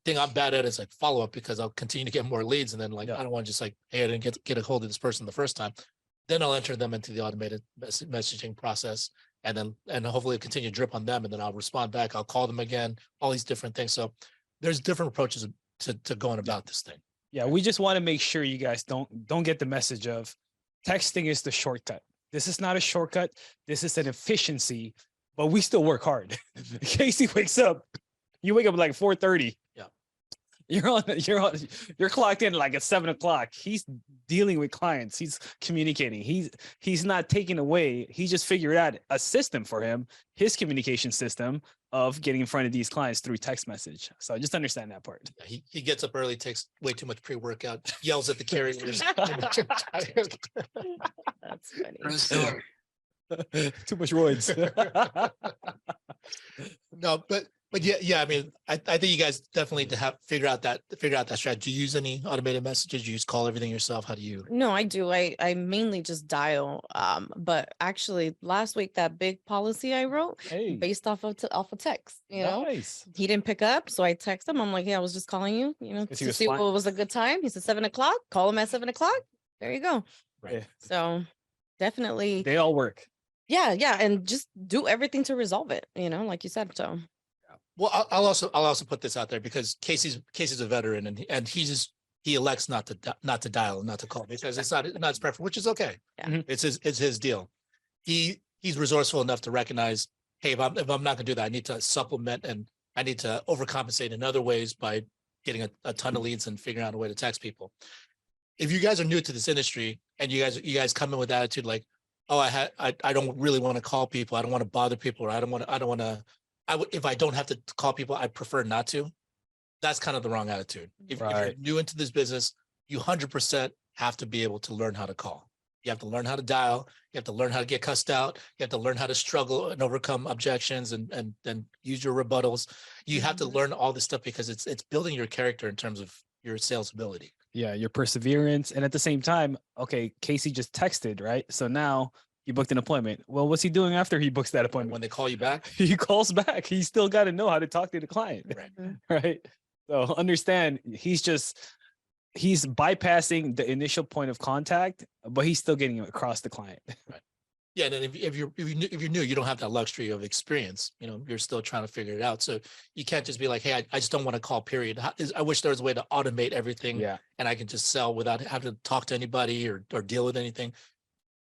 thing I'm bad at is like follow up, because I'll continue to get more leads, and then like I don't want to just like, hey, I didn't get a hold of this person the first time. Then I'll enter them into the automated messaging process, and hopefully continue to drip on them, and then I'll respond back. I'll call them again. All these different things. So there's different approaches to going about this thing. Yeah, we just want to make sure you guys don't get the message of texting is the shortcut. This is not a shortcut. This is an efficiency, but we still work hard. Casey wakes up, you wake up like 4:30. Yeah. You're clocked in like at 7 o'clock. He's dealing with clients. He's communicating. He's not taking away. He just figured out a system for him, his communication system of getting in front of these clients through text message. So just understand that part. He gets up early, takes way too much pre-workout, yells at the carriers. That's funny. Bruce Miller. Too much roids. No, but yeah. I mean, I think you guys definitely to figure out that strategy. Do you use any automated messages? Do you just call everything yourself? How do you? No, I do. I mainly just dial. But actually last week, that big policy I wrote Hey, based off of text, nice. he didn't pick up. So I text him. I'm like, yeah, I was just calling you, 'Cause he to was see flying. what was a good time. He said 7 o'clock, call him at 7 o'clock. There you go. Right. Yeah, So definitely, they all work. yeah. And just do everything to resolve it, like you said. So Well, I'll also put this out there, because Casey's a veteran, and he elects not to dial and not to call, because it's not his preference, which is okay. Yeah. Mhm. It's his deal. He's resourceful enough to recognize, hey, if I'm not gonna do that, I need to supplement, and I need to overcompensate in other ways by getting a ton of leads and figuring out a way to text people. If you guys are new to this industry and you guys come in with attitude like, oh, I don't really want to call people, I don't want to bother people, or I don't want to. If I don't have to call people, I prefer not to. That's kind of the wrong attitude. If you're Right. new into this business, you 100% have to be able to learn how to call. You have to learn how to dial. You have to learn how to get cussed out. You have to learn how to struggle and overcome objections and use your rebuttals. You have to learn all this stuff because it's building your character in terms of your sales ability. Yeah, your perseverance. And at the same time, okay, Casey just texted, right? So now he booked an appointment. Well, what's he doing after he books that appointment? When they call you back, He calls back. He's still got to know how to talk to the client. right? Right. So understand he's bypassing the initial point of contact, but he's still getting across the client. Yeah, and then if you're new, you don't have that luxury of experience. You know, you're still trying to figure it out. So you can't just be like, hey, I just don't want to call. Period. I wish there was a way to automate everything. Yeah. And I can just sell without having to talk to anybody or deal with anything.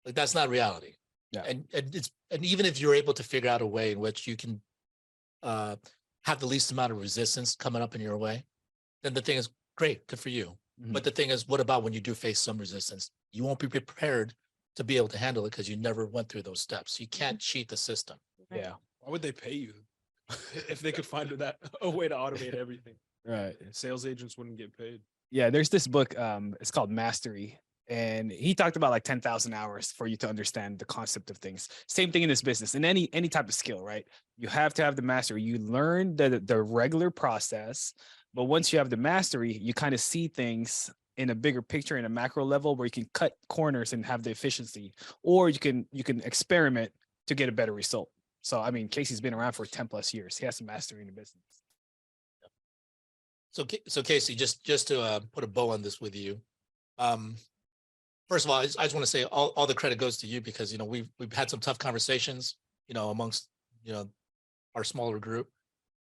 Like that's not reality. Yeah. And even if you're able to figure out a way in which you can have the least amount of resistance coming up in your way, then the thing is great, good for you. But the thing is, what about when you do face some resistance? You won't be prepared to be able to handle it because you never went through those steps. You can't cheat the system. Yeah. Why would they pay you if they could find a way to automate everything? Right. Sales agents wouldn't get paid. Yeah. There's this book. It's called Mastery. And he talked about like 10,000 hours for you to understand the concept of things. Same thing in this business, in any type of skill, right? You have to have the mastery. You learn the regular process, but once you have the mastery, you kind of see things in a bigger picture, in a macro level, where you can cut corners and have the efficiency, or you can experiment to get a better result. So, I mean, Casey's been around for 10 plus years. He has some mastery in the business. So Casey, just to put a bow on this with you, first of all, I just want to say all the credit goes to you because, you know, we've had some tough conversations, you know, amongst, you know, our smaller group.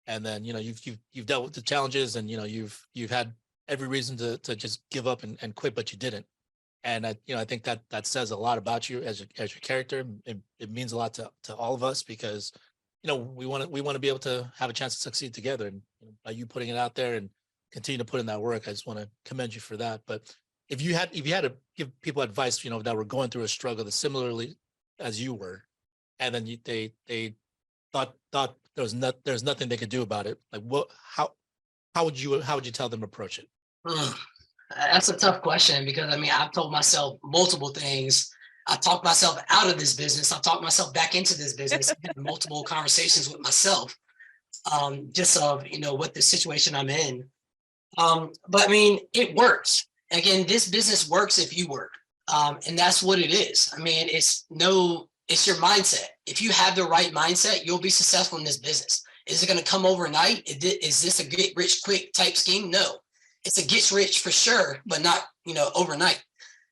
And then, you know, you've dealt with the challenges and, you know, you've had every reason to just give up and quit, but you didn't. And I think that says a lot about you as your character. It means a lot to all of us because, you know, we want to be able to have a chance to succeed together. And by you putting it out there and continue to put in that work, I just want to commend you for that. But if you had to give people advice, you know, that were going through a struggle that similarly as you were, and then they thought there's nothing they could do about it, like how would you tell them to approach it? That's a tough question because I mean, I've told myself multiple things. I talked myself out of this business. I talked myself back into this business. I've had multiple conversations with myself, just of, you know, what the situation I'm in. But I mean, it works. Again, this business works if you work. And that's what it is. I mean, it's your mindset. If you have the right mindset, you'll be successful in this business. Is it going to come overnight? Is this a get rich quick type scheme? No, it's a get rich for sure, but not, you know, overnight.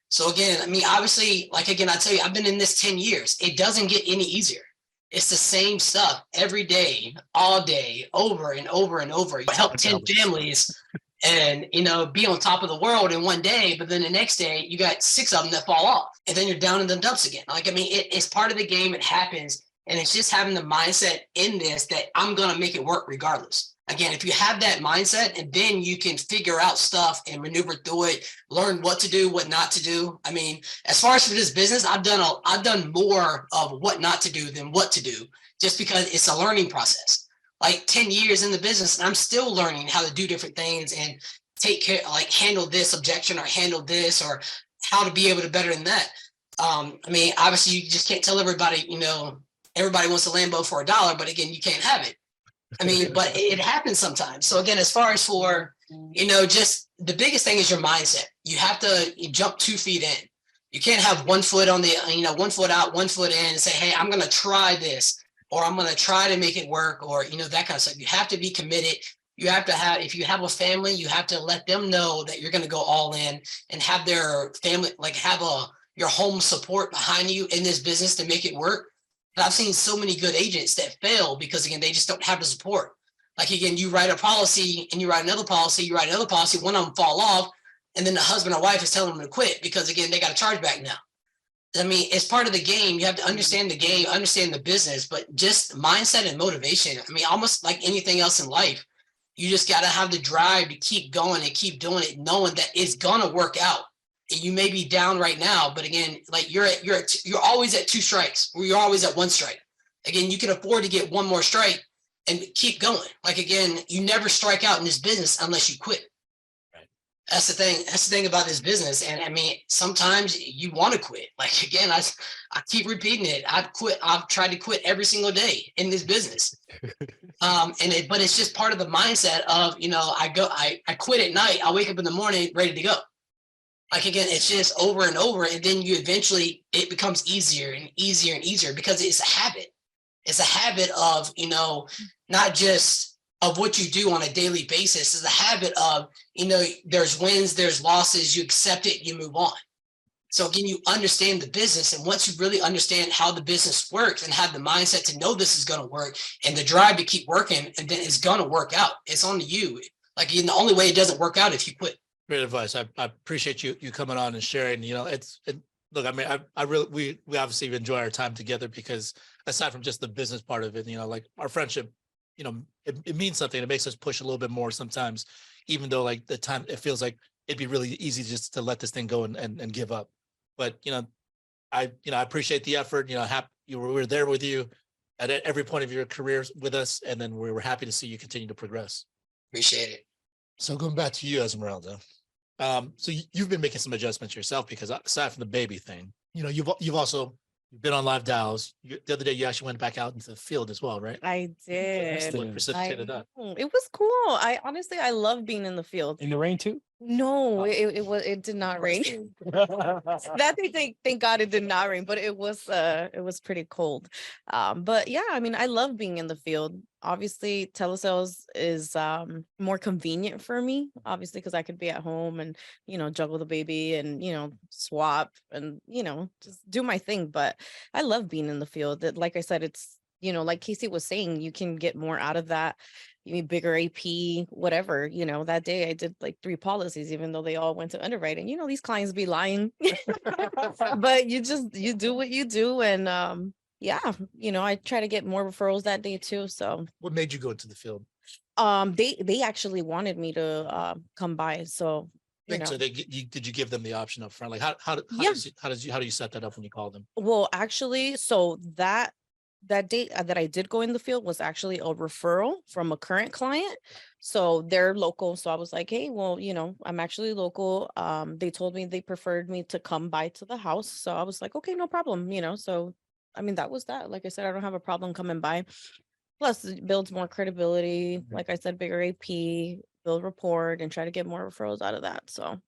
So again, I mean, obviously, like, again, I tell you, I've been in this 10 years. It doesn't get any easier. It's the same stuff every day, all day, over and over and over. You help 10 families and, you know, be on top of the world in one day, but then the next day you got 6 of them that fall off and then you're down in the dumps again. Like, I mean, it's part of the game. It happens. And it's just having the mindset in this that I'm going to make it work regardless. Again, if you have that mindset, and then you can figure out stuff and maneuver through it, learn what to do, what not to do. I mean, as far as for this business, I've done more of what not to do than what to do, just because it's a learning process. Like 10 years in the business, and I'm still learning how to do different things and take care, like handle this objection or handle this, or how to be able to better than that. I mean, obviously you just can't tell everybody, you know, everybody wants a Lambo for $1, but again, you can't have it. I mean, but it happens sometimes. So again, as far as for, you know, just the biggest thing is your mindset. You have to jump 2 feet in. You can't have 1 foot on the, you know, 1 foot out, 1 foot in and say, hey, I'm going to try this, or I'm going to try to make it work, or, you know, that kind of stuff. You have to be committed. You have to have, if you have a family, you have to let them know that you're going to go all in and have their family, like have your home support behind you in this business to make it work. But I've seen so many good agents that fail because, again, they just don't have the support. Like, again, you write a policy and you write another policy, one of them fall off, and then the husband or wife is telling them to quit because, again, they got a chargeback now. I mean, it's part of the game. You have to understand the game, understand the business, but just mindset and motivation. I mean, almost like anything else in life, you just got to have the drive to keep going and keep doing it, knowing that it's going to work out. You may be down right now, but again, like you're always at 2 strikes, or you're always at 1 strike. Again, you can afford to get 1 more strike and keep going. Like, again, you never strike out in this business unless you quit. Right. That's the thing. That's the thing about this business. And I mean, sometimes you want to quit. Like again, I keep repeating it. I've quit. I've tried to quit every single day in this business. But it's just part of the mindset of, I quit at night. I wake up in the morning ready to go. Like again, it's just over and over. And then you eventually, it becomes easier and easier and easier because it's a habit. It's a habit of, not just of what you do on a daily basis. Is a habit of, there's wins, there's losses, you accept it, you move on. So again, you understand the business. And once you really understand how the business works and have the mindset to know this is going to work and the drive to keep working, and then it's going to work out. It's on to you. Like the only way it doesn't work out if you quit. Great advice. I appreciate you coming on and sharing. Look, I mean, I really, we obviously enjoy our time together because aside from just the business part of it, like our friendship, it means something. It makes us push a little bit more sometimes, even though like the time it feels like it'd be really easy just to let this thing go and give up. But I appreciate the effort. We were there with you at every point of your career with us, and then we were happy to see you continue to progress. Appreciate it. So going back to you, Esmeralda. So you've been making some adjustments yourself because aside from the baby thing, you've also been on live dials. The other day, you actually went back out into the field as well, right? I did. What precipitated that? It was cool. I love being in the field. In the rain too? No, it did not rain. That thank God it did not rain, but it was pretty cold. But yeah, I mean, I love being in the field. Obviously, telesales is more convenient for me, obviously, because I could be at home and juggle the baby and swap and just do my thing. But I love being in the field. That, like I said, it's like Casey was saying, you can get more out of that. You mean bigger AP, whatever. That day I did like 3 policies, even though they all went to underwriting. These clients be lying, but you do what you do. And yeah, I try to get more referrals that day too. So What made you go into the field? they actually wanted me to come by. So So did you give them the option up front? Like how do you set that up when you call them? Well, actually, so that date that I did go in the field was actually a referral from a current client. So they're local. So I was like, hey, well, I'm actually local. They told me they preferred me to come by to the house. So I was like, okay, no problem. So I mean, that was that. Like I said, I don't have a problem coming by. Plus it builds more credibility. Like I said, bigger AP, build rapport and try to get more referrals out of that. So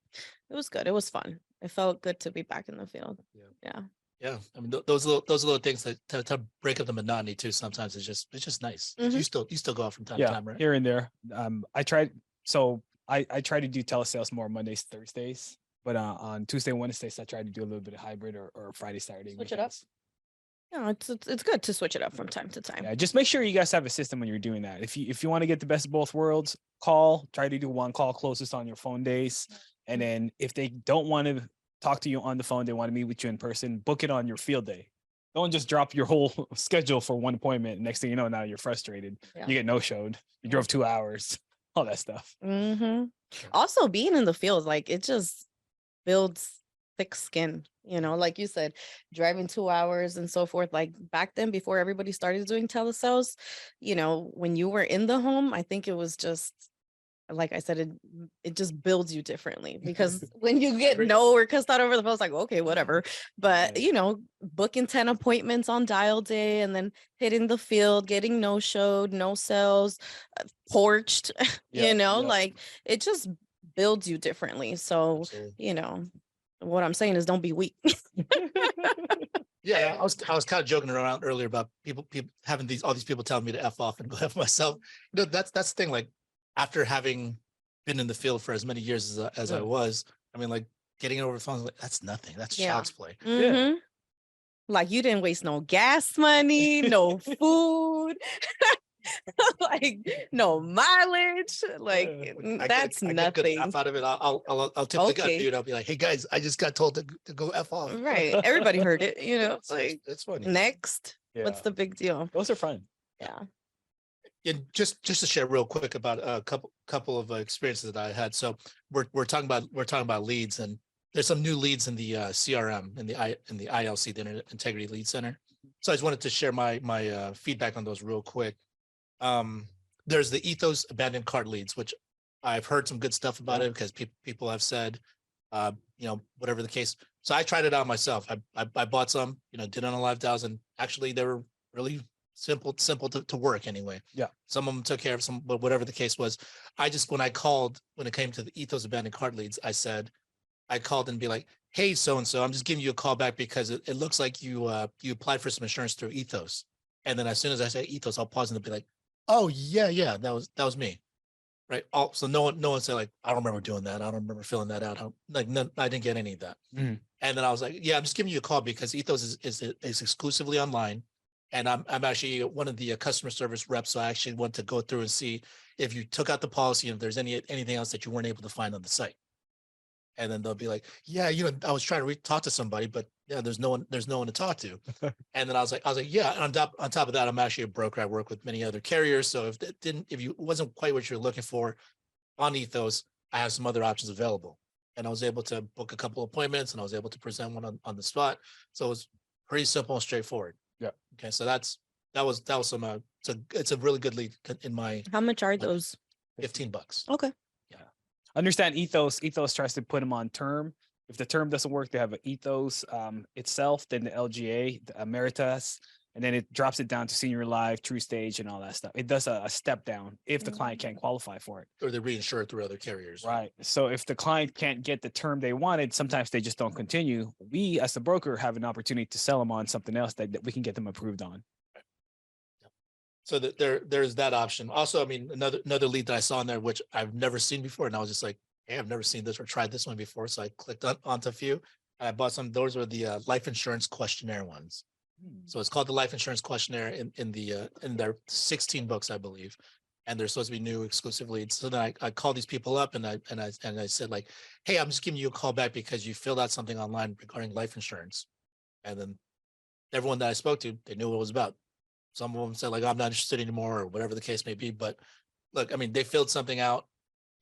it was good. It was fun. It felt good to be back in the field. Yeah. Yeah, I mean those little things that to break up the monotony too. Sometimes it's just nice. Mhm. You still go out from time to time, right? Here and there. I try to do telesales more Mondays, Thursdays, but on Tuesday, Wednesdays, I try to do a little bit of hybrid or Friday, Saturday. Switch it up. Yeah, it's good to switch it up from time to time. Yeah, just make sure you guys have a system when you're doing that. If you want to get the best of both worlds, try to do one call closest on your phone days, and then if they don't want to talk to you on the phone, they want to meet with you in person, book it on your field day. Don't just drop your whole schedule for one appointment. Next thing you know, now you're frustrated. Yeah. You get no-showed. You drove 2 hours, all that stuff. Mm-hmm. Also, being in the field, like it just builds thick skin, like you said, driving 2 hours and so forth. Like back then, before everybody started doing telesales, when you were in the home, I think it was just, like I said, it just builds you differently because when you get no or cussed out over the phone, it's like, okay, whatever. But, booking 10 appointments on dial day and then hitting the field, getting no-showed, no sales, porched, like it just builds you differently. So, Absolutely. What I'm saying is don't be weak. Yeah, I was kind of joking around earlier about people having all these people telling me to F off and go F myself. That's the thing. Like after having been in the field for as many years as I was, I mean, like getting over the phone, like, that's nothing. That's child's play. Mhm. Like you didn't waste no gas money, no food, like no mileage. Like that's I get nothing. F out of it. I'll tip the gut to you. And I'll be like, hey guys, I just got told to go F off. Right. Everybody heard it. It's like it's funny. next. What's the big deal? Those are fun. Yeah. And just to share real quick about a couple of experiences that I had. So we're talking about leads, and there's some new leads in the CRM in the ILC, the Internet Integrity Lead Center. So I just wanted to share my feedback on those real quick. There's the Ethos abandoned cart leads, which I've heard some good stuff about it because people have said, whatever the case. So I tried it out myself. I bought some, did on a live dials, and actually they were really simple to work anyway. Yeah. Some of them took care of some, but whatever the case was, when it came to the Ethos abandoned cart leads, I called and be like, hey, so-and-so, I'm just giving you a call back because it looks like you applied for some insurance through Ethos. And then as soon as I say Ethos, I'll pause and they'll be like, oh yeah, that was me. Right. Oh, so no one said like, I don't remember doing that. I don't remember filling that out. I didn't get any of that. Mhm. And then I was like, yeah, I'm just giving you a call because Ethos is exclusively online. And I'm actually one of the customer service reps. So I actually want to go through and see if you took out the policy and if there's anything else that you weren't able to find on the site. And then they'll be like, yeah, I was trying to talk to somebody, but yeah, there's no one to talk to. And then I was like, yeah. And on top of that, I'm actually a broker. I work with many other carriers. So if you wasn't quite what you're looking for on Ethos, I have some other options available. And I was able to book a couple appointments and I was able to present one on the spot. So it was pretty simple and straightforward. Yeah. Okay. So that was some, it's a really good lead in my How much are those? $15. Okay. Understand Ethos tries to put them on term. If the term doesn't work, they have an Ethos itself, then the LGA, the Emeritus, and then it drops it down to senior life, true stage, and all that stuff. It does a step down if the client can't qualify for it. Or they reinsure through other carriers. Right. So if the client can't get the term they wanted, sometimes they just don't continue. We, as the broker, have an opportunity to sell them on something else that we can get them approved on. So that there's that option. Also, I mean, another lead that I saw in there, which I've never seen before. And I was just like, hey, I've never seen this or tried this one before. So I clicked onto a few and I bought some. Those were the life insurance questionnaire ones. So it's called the life insurance questionnaire in their 16 books, I believe. And they're supposed to be new exclusively. So then I called these people up and I said like, hey, I'm just giving you a call back because you filled out something online regarding life insurance. And then everyone that I spoke to, they knew what it was about. Some of them said like, I'm not interested anymore or whatever the case may be. But look, I mean, they filled something out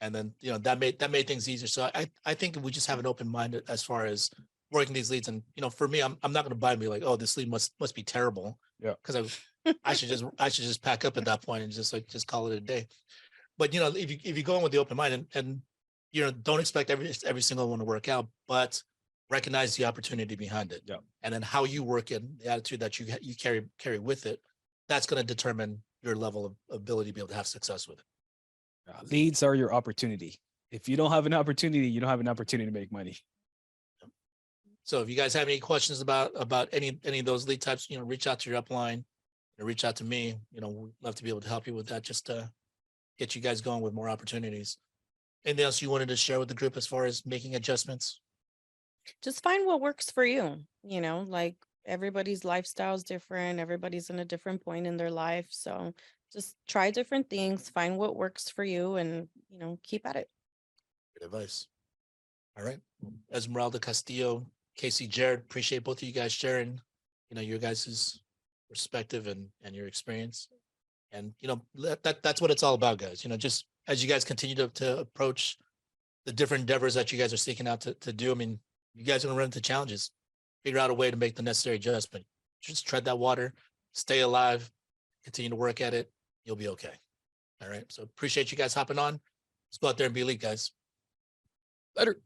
and then, that made things easier. So I think we just have an open mind as far as working these leads. And, for me, I'm not going to buy me like, oh, this lead must be terrible. Yeah. Cause I should just pack up at that point and just call it a day. But, if you go in with the open mind and don't expect every single one to work out, but recognize the opportunity behind it. Yeah. And then how you work it, the attitude that you carry with it, that's going to determine your level of ability to be able to have success with it. Leads are your opportunity. If you don't have an opportunity, you don't have an opportunity to make money. So if you guys have any questions about any of those lead types, reach out to your upline or reach out to me. We'd love to be able to help you with that, just to get you guys going with more opportunities. Anything else you wanted to share with the group as far as making adjustments? Just find what works for you. Like everybody's lifestyle is different. Everybody's in a different point in their life. So just try different things, find what works for you and, keep at it. Good advice. All right. Esmeralda, Castillo, Casey, Jarrett, appreciate both of you guys sharing, your guys' perspective and your experience. And, that's what it's all about, guys. Just as you guys continue to approach the different endeavors that you guys are seeking out to do, I mean, you guys are going to run into challenges, figure out a way to make the necessary adjustment. Just tread that water, stay alive, continue to work at it. You'll be okay. All right. So appreciate you guys hopping on. Let's go out there and be elite, guys. Later.